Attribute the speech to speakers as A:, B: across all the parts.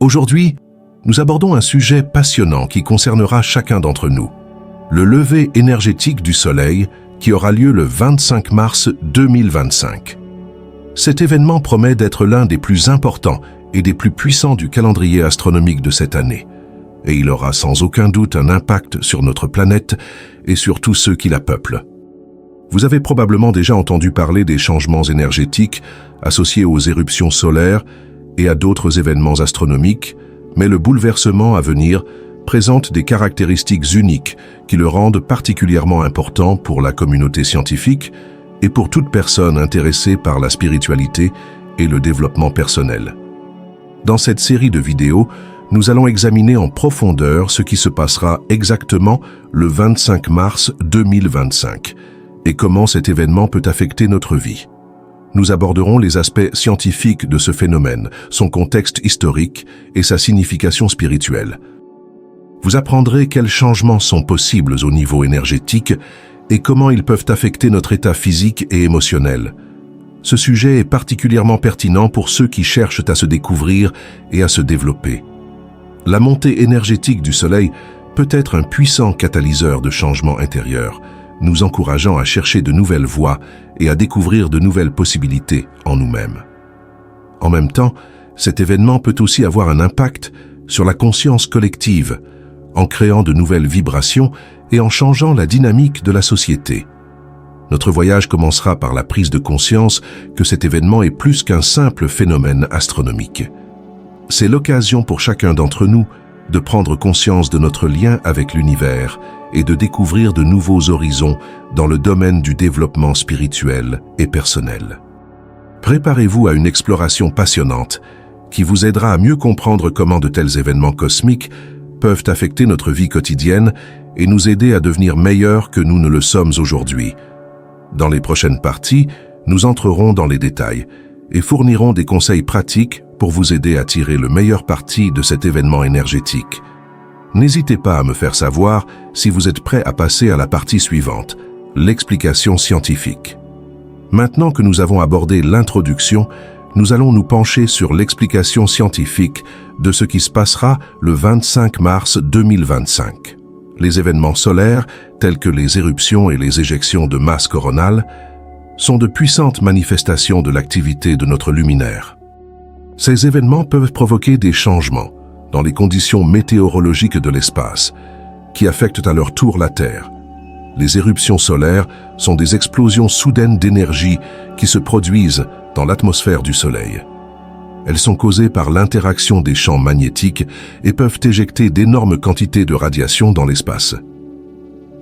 A: Aujourd'hui, nous abordons un sujet passionnant qui concernera chacun d'entre nous. Le lever énergétique du Soleil qui aura lieu le 25 mars 2025. Cet événement promet d'être l'un des plus importants et des plus puissants du calendrier astronomique de cette année. Et il aura sans aucun doute un impact sur notre planète et sur tous ceux qui la peuplent. Vous avez probablement déjà entendu parler des changements énergétiques associés aux éruptions solaires et à d'autres événements astronomiques, mais le bouleversement à venir présente des caractéristiques uniques qui le rendent particulièrement important pour la communauté scientifique et pour toute personne intéressée par la spiritualité et le développement personnel. Dans cette série de vidéos, nous allons examiner en profondeur ce qui se passera exactement le 25 mars 2025 et comment cet événement peut affecter notre vie. Nous aborderons les aspects scientifiques de ce phénomène, son contexte historique et sa signification spirituelle. Vous apprendrez quels changements sont possibles au niveau énergétique et comment ils peuvent affecter notre état physique et émotionnel. Ce sujet est particulièrement pertinent pour ceux qui cherchent à se découvrir et à se développer. La montée énergétique du Soleil peut être un puissant catalyseur de changements intérieurs, nous encourageant à chercher de nouvelles voies et à découvrir de nouvelles possibilités en nous-mêmes. En même temps, cet événement peut aussi avoir un impact sur la conscience collective, en créant de nouvelles vibrations et en changeant la dynamique de la société. Notre voyage commencera par la prise de conscience que cet événement est plus qu'un simple phénomène astronomique. C'est l'occasion pour chacun d'entre nous de prendre conscience de notre lien avec l'univers et de découvrir de nouveaux horizons dans le domaine du développement spirituel et personnel. Préparez-vous à une exploration passionnante qui vous aidera à mieux comprendre comment de tels événements cosmiques peuvent affecter notre vie quotidienne et nous aider à devenir meilleurs que nous ne le sommes aujourd'hui. Dans les prochaines parties, nous entrerons dans les détails et fournirons des conseils pratiques pour vous aider à tirer le meilleur parti de cet événement énergétique. N'hésitez pas à me faire savoir si vous êtes prêt à passer à la partie suivante, l'explication scientifique. Maintenant que nous avons abordé l'introduction, nous allons nous pencher sur l'explication scientifique de ce qui se passera le 25 mars 2025. Les événements solaires, tels que les éruptions et les éjections de masse coronale, sont de puissantes manifestations de l'activité de notre luminaire. Ces événements peuvent provoquer des changements dans les conditions météorologiques de l'espace, qui affectent à leur tour la Terre. Les éruptions solaires sont des explosions soudaines d'énergie qui se produisent dans l'atmosphère du Soleil. Elles sont causées par l'interaction des champs magnétiques et peuvent éjecter d'énormes quantités de radiation dans l'espace.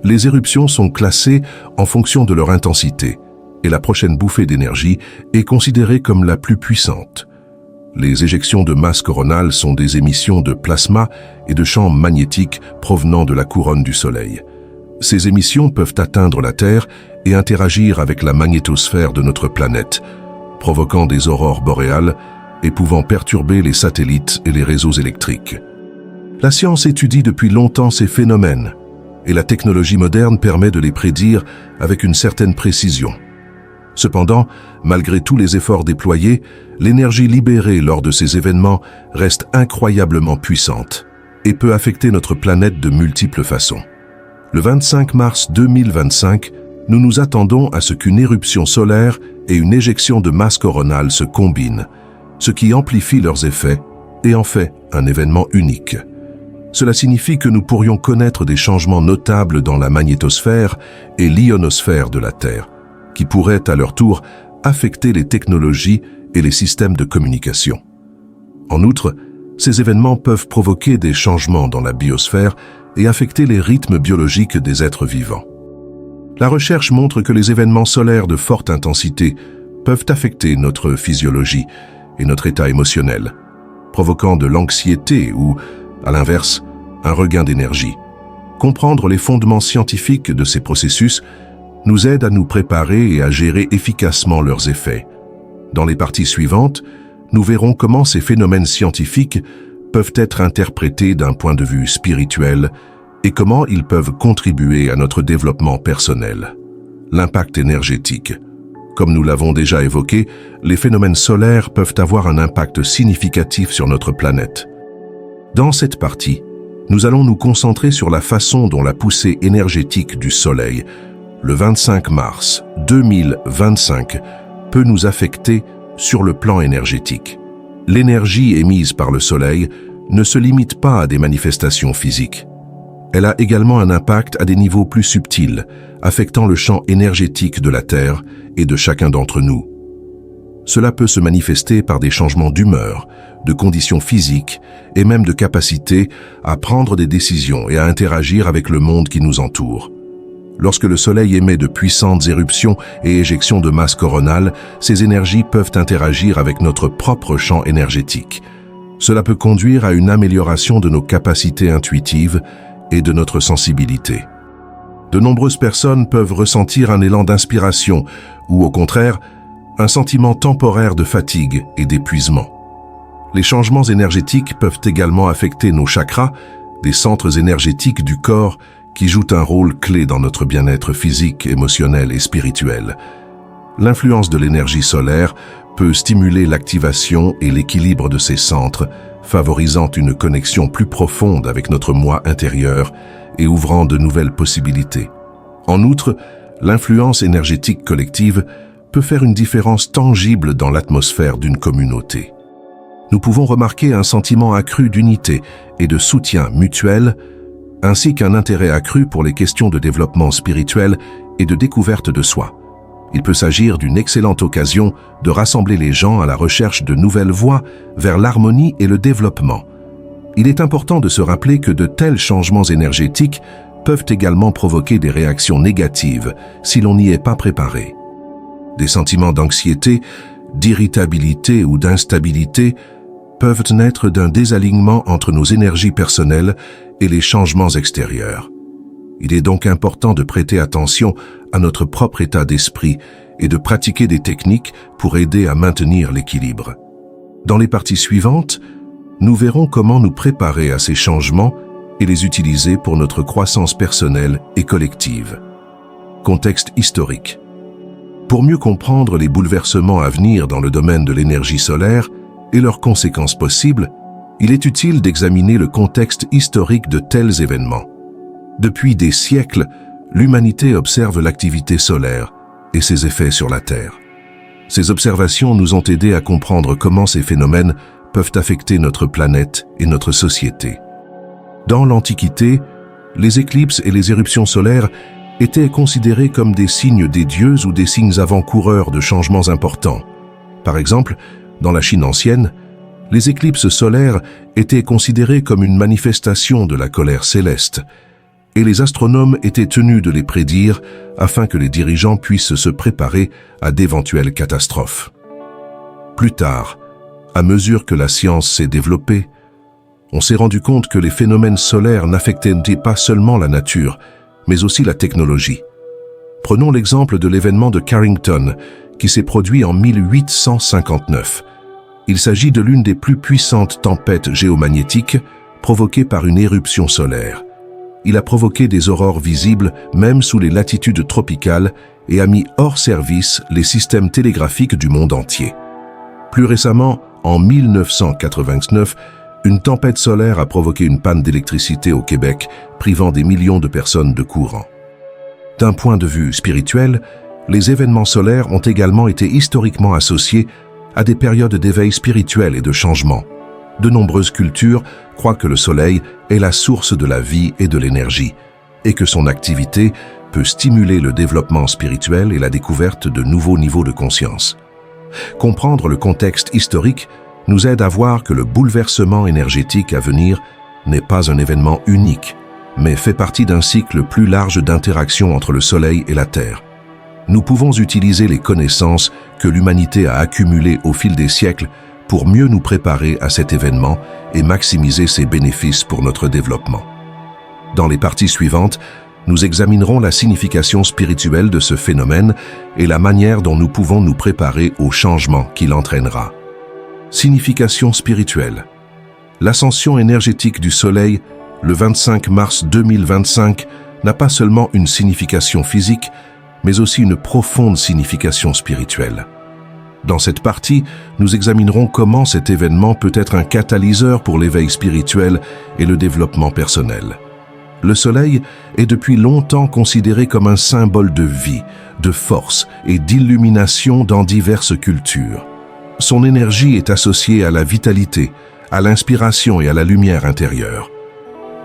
A: Les éruptions sont classées en fonction de leur intensité, et la prochaine bouffée d'énergie est considérée comme la plus puissante. Les éjections de masse coronale sont des émissions de plasma et de champs magnétiques provenant de la couronne du Soleil. Ces émissions peuvent atteindre la Terre et interagir avec la magnétosphère de notre planète, provoquant des aurores boréales et pouvant perturber les satellites et les réseaux électriques. La science étudie depuis longtemps ces phénomènes, et la technologie moderne permet de les prédire avec une certaine précision. Cependant, malgré tous les efforts déployés, l'énergie libérée lors de ces événements reste incroyablement puissante et peut affecter notre planète de multiples façons. Le 25 mars 2025, nous nous attendons à ce qu'une éruption solaire et une éjection de masse coronale se combinent, ce qui amplifie leurs effets et en fait un événement unique. Cela signifie que nous pourrions connaître des changements notables dans la magnétosphère et l'ionosphère de la Terre, qui pourraient à leur tour affecter les technologies et les systèmes de communication. En outre, ces événements peuvent provoquer des changements dans la biosphère et affecter les rythmes biologiques des êtres vivants. La recherche montre que les événements solaires de forte intensité peuvent affecter notre physiologie et notre état émotionnel, provoquant de l'anxiété ou, à l'inverse, un regain d'énergie. Comprendre les fondements scientifiques de ces processus nous aide à nous préparer et à gérer efficacement leurs effets. Dans les parties suivantes, nous verrons comment ces phénomènes scientifiques peuvent être interprétés d'un point de vue spirituel et comment ils peuvent contribuer à notre développement personnel. L'impact énergétique. Comme nous l'avons déjà évoqué, les phénomènes solaires peuvent avoir un impact significatif sur notre planète. Dans cette partie, nous allons nous concentrer sur la façon dont la poussée énergétique du Soleil, le 25 mars 2025, peut nous affecter sur le plan énergétique. L'énergie émise par le Soleil ne se limite pas à des manifestations physiques. Elle a également un impact à des niveaux plus subtils, affectant le champ énergétique de la Terre et de chacun d'entre nous. Cela peut se manifester par des changements d'humeur, de conditions physiques et même de capacité à prendre des décisions et à interagir avec le monde qui nous entoure. Lorsque le Soleil émet de puissantes éruptions et éjections de masse coronale, ces énergies peuvent interagir avec notre propre champ énergétique. Cela peut conduire à une amélioration de nos capacités intuitives et de notre sensibilité. De nombreuses personnes peuvent ressentir un élan d'inspiration ou, au contraire, un sentiment temporaire de fatigue et d'épuisement. Les changements énergétiques peuvent également affecter nos chakras, des centres énergétiques du corps qui jouent un rôle clé dans notre bien-être physique, émotionnel et spirituel. L'influence de l'énergie solaire peut stimuler l'activation et l'équilibre de ces centres, favorisant une connexion plus profonde avec notre moi intérieur et ouvrant de nouvelles possibilités. En outre, l'influence énergétique collective peut faire une différence tangible dans l'atmosphère d'une communauté. Nous pouvons remarquer un sentiment accru d'unité et de soutien mutuel, ainsi qu'un intérêt accru pour les questions de développement spirituel et de découverte de soi. Il peut s'agir d'une excellente occasion de rassembler les gens à la recherche de nouvelles voies vers l'harmonie et le développement. Il est important de se rappeler que de tels changements énergétiques peuvent également provoquer des réactions négatives si l'on n'y est pas préparé. Des sentiments d'anxiété, d'irritabilité ou d'instabilité peuvent naître d'un désalignement entre nos énergies personnelles et les changements extérieurs. Il est donc important de prêter attention à notre propre état d'esprit et de pratiquer des techniques pour aider à maintenir l'équilibre. Dans les parties suivantes, nous verrons comment nous préparer à ces changements et les utiliser pour notre croissance personnelle et collective. Contexte historique. Pour mieux comprendre les bouleversements à venir dans le domaine de l'énergie solaire et leurs conséquences possibles, il est utile d'examiner le contexte historique de tels événements. Depuis des siècles, l'humanité observe l'activité solaire et ses effets sur la Terre. Ces observations nous ont aidés à comprendre comment ces phénomènes peuvent affecter notre planète et notre société. Dans l'Antiquité, les éclipses et les éruptions solaires étaient considérés comme des signes des dieux ou des signes avant-coureurs de changements importants. Par exemple, dans la Chine ancienne, les éclipses solaires étaient considérées comme une manifestation de la colère céleste, et les astronomes étaient tenus de les prédire afin que les dirigeants puissent se préparer à d'éventuelles catastrophes. Plus tard, à mesure que la science s'est développée, on s'est rendu compte que les phénomènes solaires n'affectaient pas seulement la nature, mais aussi la technologie. Prenons l'exemple de l'événement de Carrington, qui s'est produit en 1859. Il s'agit de l'une des plus puissantes tempêtes géomagnétiques provoquées par une éruption solaire. Il a provoqué des aurores visibles même sous les latitudes tropicales et a mis hors service les systèmes télégraphiques du monde entier. Plus récemment, en 1989, une tempête solaire a provoqué une panne d'électricité au Québec, privant des millions de personnes de courant. D'un point de vue spirituel, les événements solaires ont également été historiquement associés à des périodes d'éveil spirituel et de changement. De nombreuses cultures croient que le soleil est la source de la vie et de l'énergie, et que son activité peut stimuler le développement spirituel et la découverte de nouveaux niveaux de conscience. Comprendre le contexte historique nous aide à voir que le bouleversement énergétique à venir n'est pas un événement unique, mais fait partie d'un cycle plus large d'interaction entre le Soleil et la Terre. Nous pouvons utiliser les connaissances que l'humanité a accumulées au fil des siècles pour mieux nous préparer à cet événement et maximiser ses bénéfices pour notre développement. Dans les parties suivantes, nous examinerons la signification spirituelle de ce phénomène et la manière dont nous pouvons nous préparer au changement qu'il entraînera. Signification spirituelle. L'ascension énergétique du Soleil, le 25 mars 2025, n'a pas seulement une signification physique, mais aussi une profonde signification spirituelle. Dans cette partie, nous examinerons comment cet événement peut être un catalyseur pour l'éveil spirituel et le développement personnel. Le soleil est depuis longtemps considéré comme un symbole de vie, de force et d'illumination dans diverses cultures. Son énergie est associée à la vitalité, à l'inspiration et à la lumière intérieure.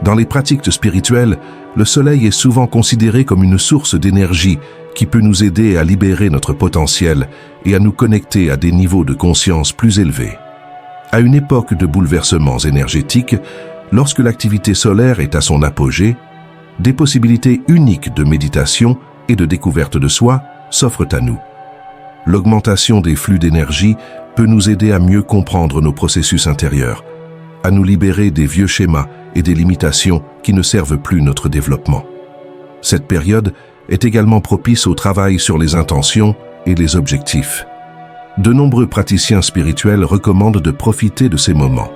A: Dans les pratiques spirituelles, le soleil est souvent considéré comme une source d'énergie qui peut nous aider à libérer notre potentiel et à nous connecter à des niveaux de conscience plus élevés. À une époque de bouleversements énergétiques, lorsque l'activité solaire est à son apogée, des possibilités uniques de méditation et de découverte de soi s'offrent à nous. L'augmentation des flux d'énergie peut nous aider à mieux comprendre nos processus intérieurs, à nous libérer des vieux schémas et des limitations qui ne servent plus notre développement. Cette période est également propice au travail sur les intentions et les objectifs. De nombreux praticiens spirituels recommandent de profiter de ces moments.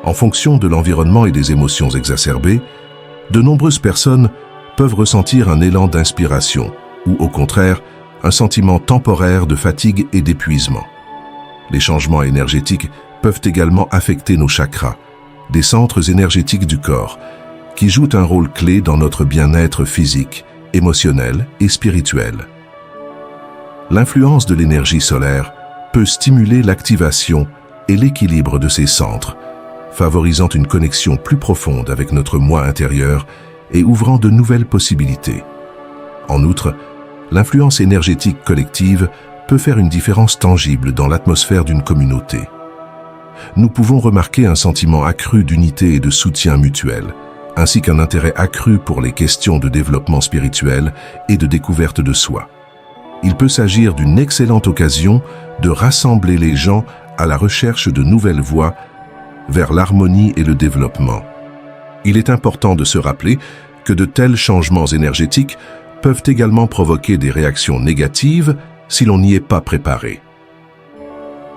A: En fonction de l'environnement et des émotions exacerbées, de nombreuses personnes peuvent ressentir un élan d'inspiration ou, au contraire, un sentiment temporaire de fatigue et d'épuisement. Les changements énergétiques peuvent également affecter nos chakras, des centres énergétiques du corps, qui jouent un rôle clé dans notre bien-être physique, émotionnel et spirituel. L'influence de l'énergie solaire peut stimuler l'activation et l'équilibre de ces centres, favorisant une connexion plus profonde avec notre moi intérieur et ouvrant de nouvelles possibilités. En outre, l'influence énergétique collective peut faire une différence tangible dans l'atmosphère d'une communauté. Nous pouvons remarquer un sentiment accru d'unité et de soutien mutuel, ainsi qu'un intérêt accru pour les questions de développement spirituel et de découverte de soi. Il peut s'agir d'une excellente occasion de rassembler les gens à la recherche de nouvelles voies vers l'harmonie et le développement. Il est important de se rappeler que de tels changements énergétiques peuvent également provoquer des réactions négatives si l'on n'y est pas préparé.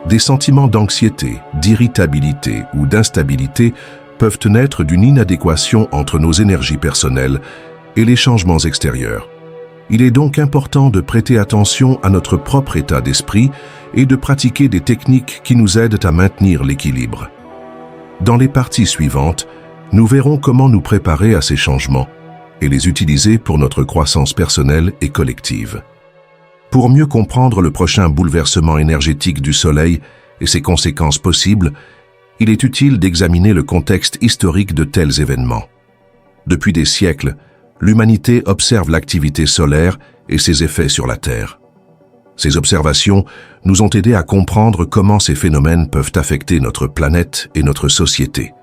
A: Des sentiments d'anxiété, d'irritabilité ou d'instabilité peuvent naître d'une inadéquation entre nos énergies personnelles et les changements extérieurs. Il est donc important de prêter attention à notre propre état d'esprit et de pratiquer des techniques qui nous aident à maintenir l'équilibre. Dans les parties suivantes, nous verrons comment nous préparer à ces changements et les utiliser pour notre croissance personnelle et collective. Pour mieux comprendre le prochain bouleversement énergétique du Soleil et ses conséquences possibles, il est utile d'examiner le contexte historique de tels événements. Depuis des siècles, l'humanité observe l'activité solaire et ses effets sur la Terre. Ces observations nous ont aidés à comprendre comment ces phénomènes peuvent affecter notre planète et notre société.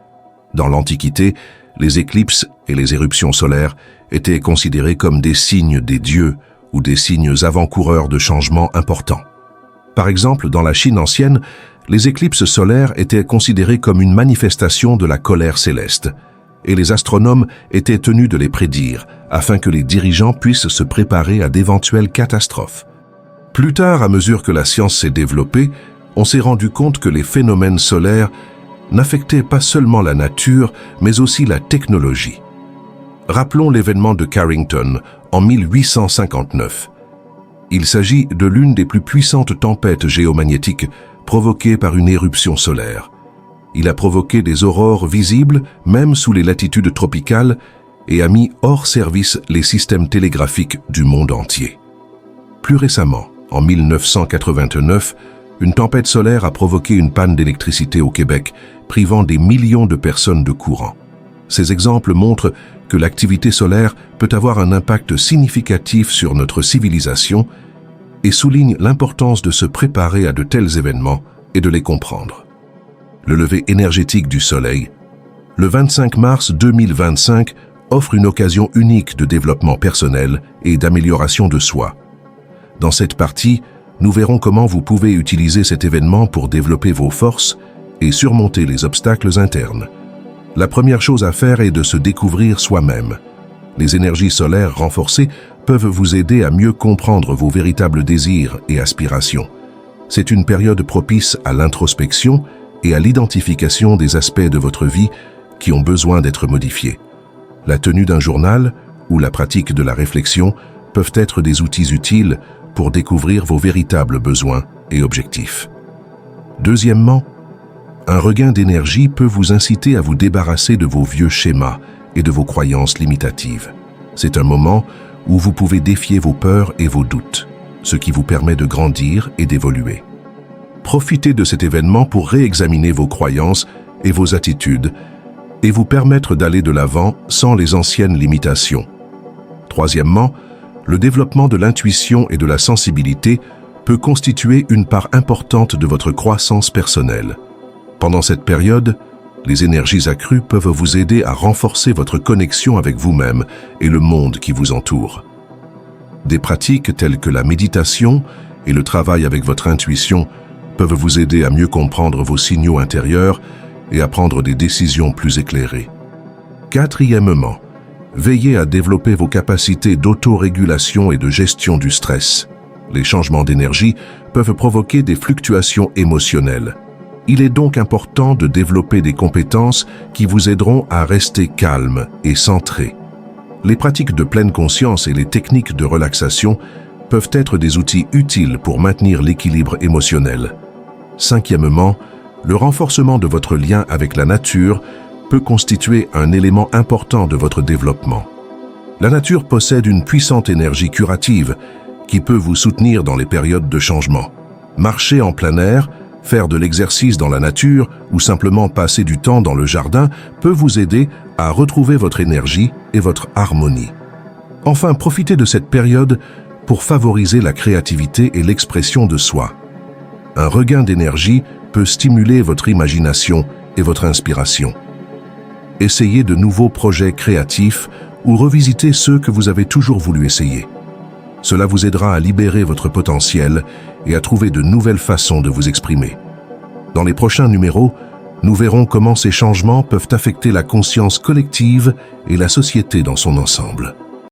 A: Dans l'Antiquité, les éclipses et les éruptions solaires étaient considérés comme des signes des dieux ou des signes avant-coureurs de changements importants. Par exemple, dans la Chine ancienne, les éclipses solaires étaient considérées comme une manifestation de la colère céleste, et les astronomes étaient tenus de les prédire, afin que les dirigeants puissent se préparer à d'éventuelles catastrophes. Plus tard, à mesure que la science s'est développée, on s'est rendu compte que les phénomènes solaires n'affectaient pas seulement la nature, mais aussi la technologie. Rappelons l'événement de Carrington en 1859. Il s'agit de l'une des plus puissantes tempêtes géomagnétiques provoquées par une éruption solaire. Il a provoqué des aurores visibles, même sous les latitudes tropicales, et a mis hors service les systèmes télégraphiques du monde entier. Plus récemment, en 1989, une tempête solaire a provoqué une panne d'électricité au Québec, privant des millions de personnes de courant. Ces exemples montrent que l'activité solaire peut avoir un impact significatif sur notre civilisation et soulignent l'importance de se préparer à de tels événements et de les comprendre. Le lever énergétique du Soleil, le 25 mars 2025, offre une occasion unique de développement personnel et d'amélioration de soi. Dans cette partie, nous verrons comment vous pouvez utiliser cet événement pour développer vos forces et surmonter les obstacles internes. La première chose à faire est de se découvrir soi-même. Les énergies solaires renforcées peuvent vous aider à mieux comprendre vos véritables désirs et aspirations. C'est une période propice à l'introspection et à l'identification des aspects de votre vie qui ont besoin d'être modifiés. La tenue d'un journal ou la pratique de la réflexion peuvent être des outils utiles pour découvrir vos véritables besoins et objectif. Deuxièmement, un regain d'énergie peut vous inciter à vous débarrasser de vos vieux schémas et de vos croyances limitatives. C'est un moment où vous pouvez défier vos peurs et vos doutes, ce qui vous permet de grandir et d'évoluer. Profitez de cet événement pour réexaminer vos croyances et vos attitudes et vous permettre d'aller de l'avant sans les anciennes limitations. Troisièmement, le développement de l'intuition et de la sensibilité peut constituer une part importante de votre croissance personnelle. Pendant cette période, les énergies accrues peuvent vous aider à renforcer votre connexion avec vous-même et le monde qui vous entoure. Des pratiques telles que la méditation et le travail avec votre intuition peuvent vous aider à mieux comprendre vos signaux intérieurs et à prendre des décisions plus éclairées. Quatrièmement, veillez à développer vos capacités d'autorégulation et de gestion du stress. Les changements d'énergie peuvent provoquer des fluctuations émotionnelles. Il est donc important de développer des compétences qui vous aideront à rester calme et centré. Les pratiques de pleine conscience et les techniques de relaxation peuvent être des outils utiles pour maintenir l'équilibre émotionnel. Cinquièmement, le renforcement de votre lien avec la nature peut constituer un élément important de votre développement. La nature possède une puissante énergie curative qui peut vous soutenir dans les périodes de changement. Marcher en plein air, faire de l'exercice dans la nature ou simplement passer du temps dans le jardin peut vous aider à retrouver votre énergie et votre harmonie. Enfin, profitez de cette période pour favoriser la créativité et l'expression de soi. Un regain d'énergie peut stimuler votre imagination et votre inspiration. Essayez de nouveaux projets créatifs ou revisitez ceux que vous avez toujours voulu essayer. Cela vous aidera à libérer votre potentiel et à trouver de nouvelles façons de vous exprimer. Dans les prochains numéros, nous verrons comment ces changements peuvent affecter la conscience collective et la société dans son ensemble.